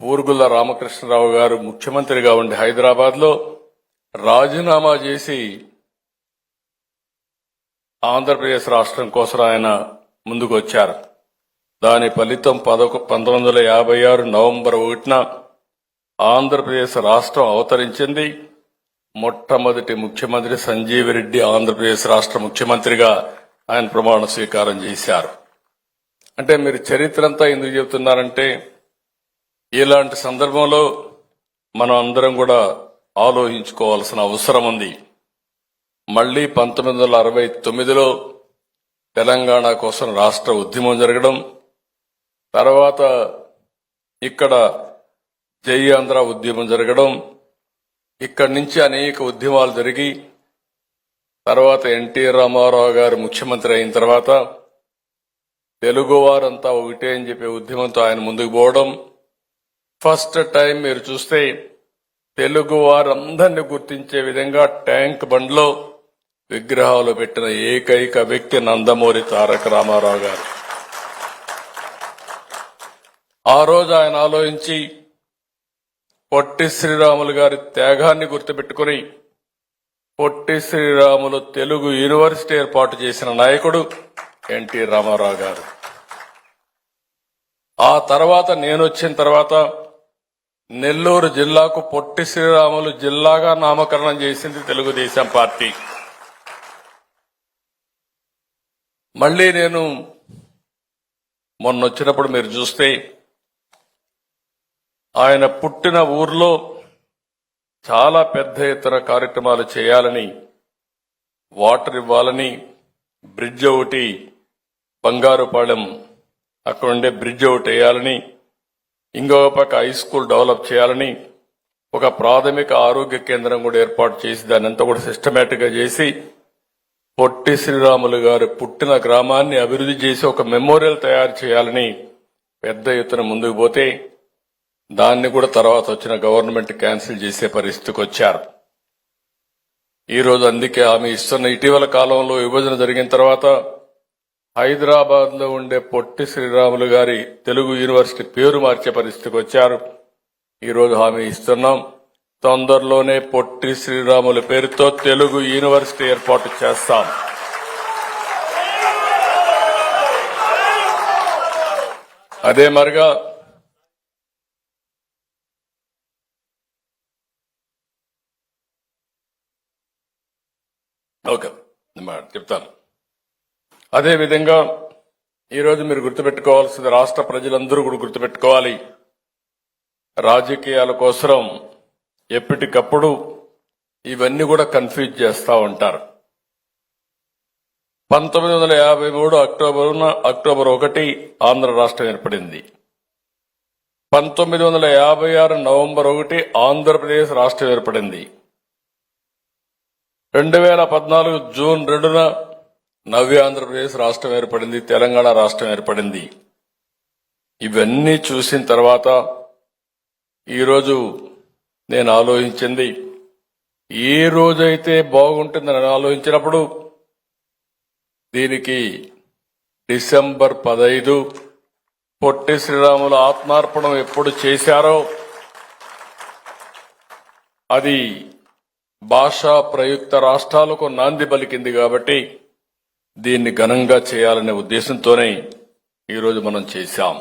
పూర్గుల రామకృష్ణరావు గారు ముఖ్యమంత్రిగా ఉండి హైదరాబాద్లో రాజీనామా చేసి ఆంధ్రప్రదేశ్ రాష్ట్రం కోసం ఆయన ముందుకు వచ్చారు. దాని ఫలితం 1956 నవంబర్ 1న ఆంధ్రప్రదేశ్ రాష్ట్రం అవతరించింది. మొట్టమొదటి ముఖ్యమంత్రి సంజీవ్ రెడ్డి ఆంధ్రప్రదేశ్ రాష్ట్ర ముఖ్యమంత్రిగా ఆయన ప్రమాణ స్వీకారం చేశారు. అంటే మీరు చరిత్ర అంతా ఎందుకు చెబుతున్నారంటే ఇలాంటి సందర్భంలో మనం అందరం కూడా ఆలోచించుకోవాల్సిన అవసరం ఉంది. మళ్లీ 1969లో తెలంగాణ కోసం రాష్ట్ర ఉద్యమం జరగడం, తర్వాత ఇక్కడ జై ఆంధ్ర ఉద్యమం జరగడం, ఇక్కడి నుంచి అనేక ఉద్యమాలు జరిగి తర్వాత ఎన్టీ రామారావు గారు ముఖ్యమంత్రి అయిన తర్వాత తెలుగువారంతా ఒకటే అని చెప్పే ఉద్యమంతో ఆయన ముందుకు పోవడం. ఫస్ట్ టైం మీరు చూస్తే తెలుగు వారందరినీ గుర్తించే విధంగా ట్యాంక్ బండ్లో విగ్రహాలు పెట్టిన ఏకైక వ్యక్తి నందమూరి తారక రామారావు గారు. ఆ రోజు ఆయన ఆలోచించి పొట్టి శ్రీరాములు గారి త్యాగాన్ని గుర్తుపెట్టుకుని పొట్టి శ్రీరాములు తెలుగు యూనివర్సిటీ ఏర్పాటు చేసిన నాయకుడు ఎన్టీ రామారావు గారు. ఆ తర్వాత నేను వచ్చిన తర్వాత నెల్లూరు జిల్లాకు పొట్టి శ్రీరాములు జిల్లాగా నామకరణం చేసింది తెలుగుదేశం పార్టీ. మళ్లీ నేను మొన్నొచ్చినప్పుడు మీరు చూస్తే ఆయన పుట్టిన ఊర్లో చాలా పెద్ద ఎత్తున కార్యక్రమాలు చేయాలని, వాటర్ ఇవ్వాలని, బ్రిడ్జ్ ఒకటి బంగారుపాలెం అక్కడ ఉండే బ్రిడ్జ్ ఒకటి వేయాలని, ఇంకొక పక్క హై స్కూల్ డెవలప్ చేయాలని, ఒక ప్రాథమిక ఆరోగ్య కేంద్రం కూడా ఏర్పాటు చేసి దాన్ని అంతా కూడా సిస్టమేటిక్ గా చేసి పొట్టి శ్రీరాములు గారు పుట్టిన గ్రామాన్ని అభివృద్ధి చేసి ఒక మెమోరియల్ తయారు చేయాలని పెద్ద ఎత్తున ముందుకు పోతే దాన్ని కూడా తర్వాత వచ్చిన గవర్నమెంట్ క్యాన్సిల్ చేసే పరిస్థితికి వచ్చారు. ఈరోజు అందుకే ఆమె ఇస్తున్న ఇటీవల కాలంలో విభజన జరిగిన తర్వాత హైదరాబాద్ లో ఉండే పొట్టి శ్రీరాములు గారి తెలుగు యూనివర్సిటీ పేరు మార్చే పరిస్థితికి వచ్చారు. ఈరోజు హామీ ఇస్తున్నాం, తొందరలోనే పొట్టి శ్రీరాములు పేరుతో తెలుగు యూనివర్సిటీ ఏర్పాటు చేస్తాం. అదే మరిగా చెప్తాను. అదేవిధంగా ఈరోజు మీరు గుర్తుపెట్టుకోవాల్సింది, రాష్ట్ర ప్రజలందరూ కూడా గుర్తుపెట్టుకోవాలి, రాజకీయాల కోసం ఎప్పటికప్పుడు ఇవన్నీ కూడా కన్ఫ్యూజ్ చేస్తా ఉంటారు. 1953 అక్టోబర్ 1 ఆంధ్ర రాష్ట్రం ఏర్పడింది. 1956 నవంబర్ 1 ఆంధ్రప్రదేశ్ రాష్ట్రం ఏర్పడింది. 2014 జూన్ 2న నవ్య ఆంధ్రప్రదేశ్ రాష్ట్రం ఏర్పడింది, తెలంగాణ రాష్ట్రం ఏర్పడింది. ఇవన్నీ చూసిన తర్వాత ఈరోజు నేను ఆలోచించింది, ఏ రోజైతే బాగుంటుందని ఆలోచించినప్పుడు దీనికి డిసెంబర్ 15 పొట్టి శ్రీరాములు ఆత్మార్పణం ఎప్పుడు చేశారో అది భాషా ప్రయుక్త రాష్ట్రాలకు నాంది పలికింది. కాబట్టి దీన్ని ఘనంగా చేయాలనే ఉద్దేశంతోనే ఈరోజు మనం చేశాం.